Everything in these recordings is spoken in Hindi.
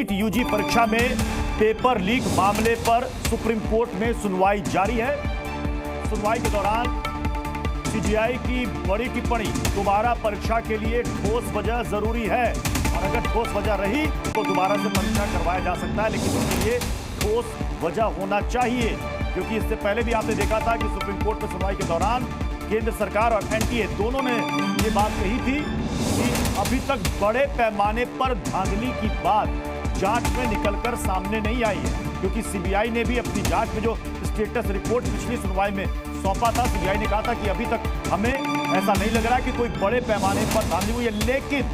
नीट यूजी परीक्षा में पेपर लीक मामले पर सुप्रीम कोर्ट में सुनवाई जारी है। सुनवाई के दौरान सीजीआई की बड़ी टिप्पणी, दोबारा परीक्षा के लिए ठोस वजह जरूरी है और अगर ठोस वजह रही तो दोबारा से परीक्षा करवाया जा सकता है, लेकिन उसके लिए ठोस वजह होना चाहिए, क्योंकि इससे पहले भी आपने देखा था कि सुप्रीम कोर्ट में सुनवाई के दौरान केंद्र सरकार और एनटीए दोनों ने ये बात कही थी कि अभी तक बड़े पैमाने पर धांधली की बात जांच में निकलकर सामने नहीं आई है, क्योंकि सीबीआई ने भी अपनी जांच में जो स्टेटस रिपोर्ट पिछली सुनवाई में सौंपा था, सीबीआई ने कहा था कि अभी तक हमें ऐसा नहीं लग रहा कि कोई बड़े पैमाने पर धांधली हुई है। लेकिन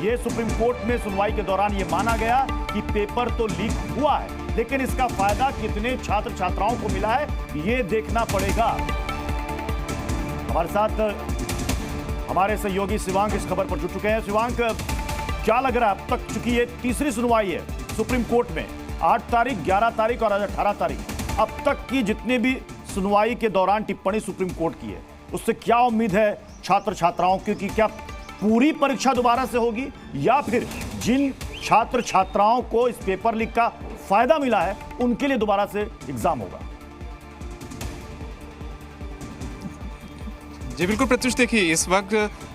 ये सुप्रीम कोर्ट में सुनवाई के दौरान ये माना गया कि पेपर तो लीक हुआ है, लेकिन इसका फायदा कितने छात्र छात्राओं को मिला है ये देखना पड़ेगा। हमारे साथ हमारे सहयोगी शिवांक इस खबर पर जुड़ चुके हैं। शिवांक, क्या लग रहा है अब तक, चूंकि ये तीसरी सुनवाई है सुप्रीम कोर्ट में, 8 तारीख, 11 तारीख और आज 18 तारीख, अब तक की जितनी भी सुनवाई के दौरान टिप्पणी सुप्रीम कोर्ट की है, उससे क्या उम्मीद है छात्र छात्राओं की कि क्या पूरी परीक्षा दोबारा से होगी या फिर जिन छात्र छात्राओं को इस पेपर लीक का फायदा मिला है उनके लिए दोबारा से एग्जाम होगा? जी बिल्कुल प्रत्युष, देखिए इस वक्त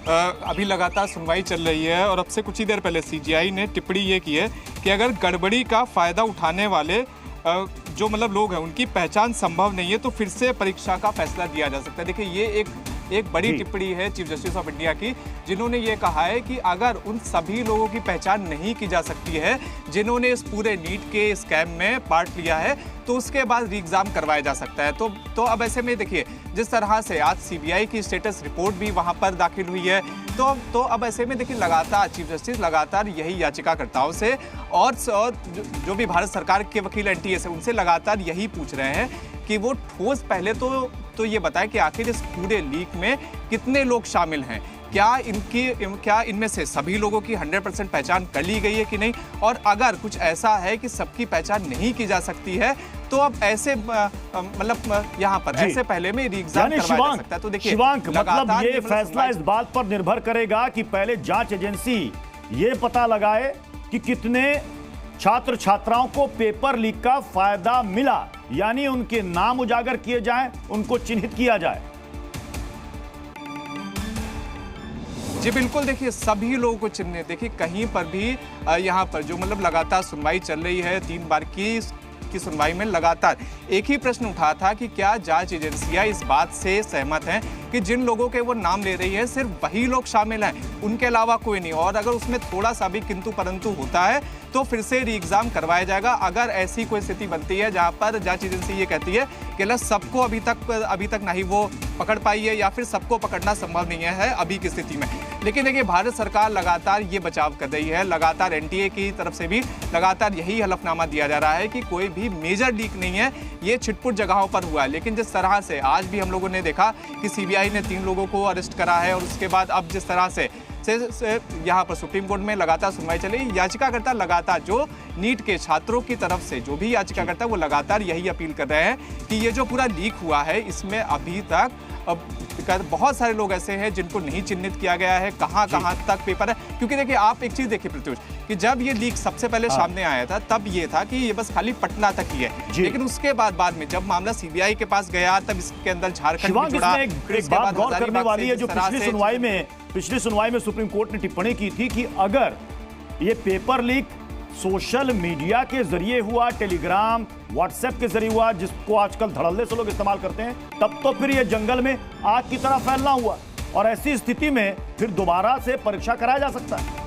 अभी लगातार सुनवाई चल रही है और अब से कुछ ही देर पहले सीजीआई ने टिप्पणी ये की है कि अगर गड़बड़ी का फायदा उठाने वाले जो लोग हैं उनकी पहचान संभव नहीं है तो फिर से परीक्षा का फैसला दिया जा सकता है। देखिए ये एक बड़ी टिप्पणी है चीफ जस्टिस ऑफ इंडिया की, जिन्होंने ये कहा है कि अगर उन सभी लोगों की पहचान नहीं की जा सकती है जिन्होंने इस पूरे नीट के स्कैम में पार्ट लिया है तो उसके बाद री एग्जाम करवाया जा सकता है। तो अब ऐसे में देखिए जिस तरह से आज सीबीआई की स्टेटस रिपोर्ट भी वहां पर दाखिल हुई है तो अब ऐसे में देखिए लगातार चीफ जस्टिस लगातार यही याचिकाकर्ताओं से और जो भी भारत सरकार के वकील एनटीए से उनसे लगातार यही पूछ रहे हैं कि वो ठोस पहले तो ये बताएं कि आखिर इस पूरे लीक में कितने लोग शामिल हैं, क्या इनमें से सभी लोगों की 100% पहचान कर ली गई है कि नहीं, और अगर कुछ ऐसा है कि सबकी पहचान नहीं की जा सकती है तो अब ऐसे यहाँ पर ऐसे पहले में री एग्जाम करवाया जा सकता है। तो देखिए शिवांक, मतलब ये फैसला इस बात पर निर्भर करेगा कि पहले जांच एजेंसी ये पता लगाए कि कितने छात्र छात्राओं को पेपर लीक का फायदा मिला, यानी उनके नाम उजागर किए जाएं, उनको चिन्हित किया जाए। जी बिल्कुल, देखिए सभी लोगों को चिन्हित, देखिए कहीं पर भी यहाँ पर जो लगातार सुनवाई चल रही है, 3 बार की सुनवाई में लगातार एक ही प्रश्न उठा था कि क्या जांच एजेंसियां इस बात से सहमत हैं कि जिन लोगों के वो नाम ले रही है सिर्फ वही लोग शामिल हैं, उनके अलावा कोई नहीं, और अगर उसमें थोड़ा सा भी किंतु परंतु होता है तो फिर से री एग्जाम करवाया जाएगा। अगर ऐसी कोई स्थिति बनती है जहां पर जांच एजेंसी ये कहती है कि सबको अभी तक नहीं वो पकड़ पाई है या फिर सबको पकड़ना संभव नहीं है अभी की स्थिति में, लेकिन देखिए भारत सरकार लगातार ये बचाव कर रही है, लगातार एनटीए की तरफ से भी लगातार यही हलफनामा दिया जा रहा है कि कोई भी मेजर लीक नहीं है, ये छिटपुट जगहों पर हुआ है। लेकिन जिस तरह से आज भी हम लोगों ने देखा कि सीबीआई ने 3 लोगों को अरेस्ट करा है और उसके बाद अब जिस तरह से यहाँ पर सुप्रीम कोर्ट में लगातार सुनवाई चली, याचिकाकर्ता लगातार जो नीट के छात्रों की तरफ से जो भी याचिकाकर्ता वो लगातार यही अपील कर रहे हैं कि ये जो पूरा लीक हुआ है इसमें अभी तक बहुत सारे लोग ऐसे हैं जिनको नहीं चिन्हित किया गया है, कहां तक पेपर है। क्योंकि देखिए आप एक चीज देखिए प्रत्युष कि जब ये लीक सबसे पहले सामने आया था तब ये था कि ये बस खाली पटना तक ही है, लेकिन उसके बाद में जब मामला सीबीआई के पास गया तब इसके अंदर झारखंड भी जुड़ा। एक बात गौर करने वाली है, जो पिछली सुनवाई में सुप्रीम कोर्ट ने टिप्पणी की थी कि अगर ये पेपर लीक सोशल मीडिया के जरिए हुआ, टेलीग्राम व्हाट्सएप के जरिए हुआ, जिसको आजकल धड़ल्ले से लोग इस्तेमाल करते हैं, तब तो फिर ये जंगल में आग की तरह फैलना हुआ और ऐसी स्थिति में फिर दोबारा से परीक्षा कराया जा सकता है।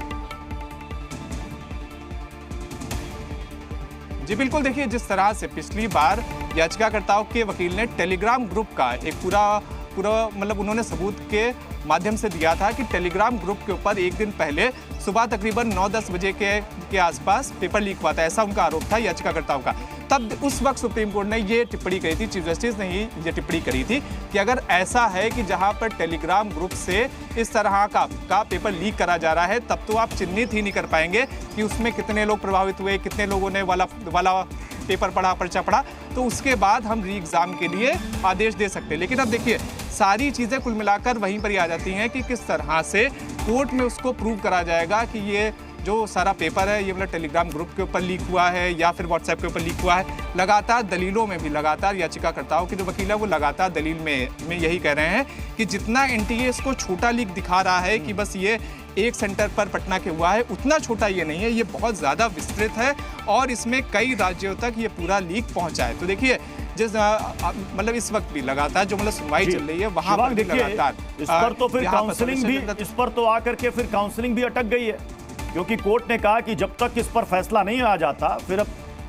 जी बिल्कुल, देखिए जिस तरह से पिछली बार याचिकाकर्ताओं के वकील ने टेलीग्राम ग्रुप का एक पूरा उन्होंने सबूत के माध्यम से दिया था कि टेलीग्राम ग्रुप के ऊपर एक दिन पहले सुबह तकरीबन 9-10 बजे के आसपास पेपर लीक हुआ था, ऐसा उनका आरोप था याचिकाकर्ताओं का। तब उस वक्त सुप्रीम कोर्ट ने ये टिप्पणी करी थी, चीफ जस्टिस ने ही ये टिप्पणी करी थी कि अगर ऐसा है कि जहां पर टेलीग्राम ग्रुप से इस तरह का पेपर लीक करा जा रहा है तब तो आप चिन्हित ही नहीं कर पाएंगे कि उसमें कितने लोग प्रभावित हुए, कितने लोगों ने वाला पेपर पढ़ा, पर्चा पढ़ा, तो उसके बाद हम री एग्जाम के लिए आदेश दे सकते हैं। लेकिन अब देखिए सारी चीज़ें कुल मिलाकर वहीं पर ही आ जाती हैं कि किस तरह से कोर्ट में उसको प्रूव करा जाएगा कि ये जो सारा पेपर है ये मतलब टेलीग्राम ग्रुप के ऊपर लीक हुआ है या फिर व्हाट्सएप के ऊपर लीक हुआ है। लगातार दलीलों में भी, लगातार याचिकाकर्ताओं की जो वकील है वो लगातार दलील में यही कह रहे हैं कि जितना एनटीए इसको छोटा लीक दिखा रहा है कि बस ये एक सेंटर पर पटना के हुआ है, उतना छोटा ये नहीं है, ये बहुत ज़्यादा विस्तृत है और इसमें कई राज्यों तक ये पूरा लीक पहुंचा है। तो देखिए जिस मतलब इस वक्त भी लगातार जो मतलब सुनवाई चल रही है वहां पर भी लगातार इस पर तो फिर काउंसलिंग भी, इस पर तो आकर के फिर काउंसलिंग भी अटक गई है, क्योंकि कोर्ट ने कहा कि जब तक इस पर फैसला नहीं आ जाता फिर अब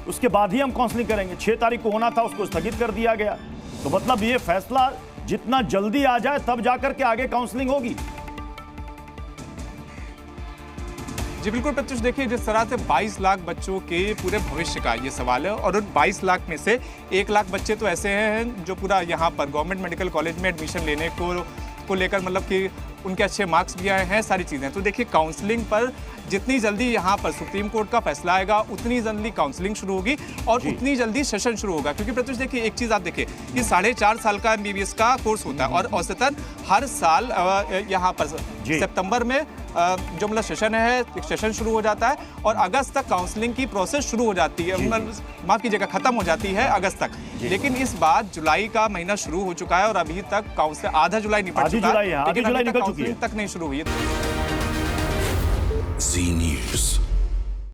उसके बाद ही हम काउंसलिंग करेंगे। 6 तारीख को होना था, उसको स्थगित कर दिया गया। तो मतलब ये फैसला जितना जल्दी आ जाए तब जाकर के आगे काउंसलिंग होगी। जी बिल्कुल प्रत्युष, देखिए जिस तरह से 22 लाख बच्चों के पूरे भविष्य का ये सवाल है और उन 22 लाख में से 1 लाख बच्चे तो ऐसे हैं जो पूरा यहाँ पर गवर्नमेंट मेडिकल कॉलेज में एडमिशन लेने को लेकर मतलब कि उनके अच्छे मार्क्स भी आए हैं, सारी चीज़ें। तो देखिए काउंसलिंग पर जितनी जल्दी यहाँ पर सुप्रीम कोर्ट का फैसला आएगा उतनी जल्दी काउंसलिंग शुरू होगी और उतनी जल्दी सेशन शुरू होगा। क्योंकि प्रत्युष देखिए एक चीज़ आप देखिए कि 4.5 साल का MBBS का कोर्स होता है और औसतन हर साल यहाँ पर सितंबर में जो मतलब सेशन है, सेशन शुरू हो जाता है और अगस्त तक काउंसलिंग की प्रोसेस शुरू हो जाती है, माफ कीजिएगा खत्म हो जाती है अगस्त तक। लेकिन इस बार जुलाई का महीना शुरू हो चुका है और अभी तक काउंसलिंग आधा जुलाई निकल चुका है, लेकिन अभी तक काउंसलिंग तक नहीं शुरू हुई है। Z News।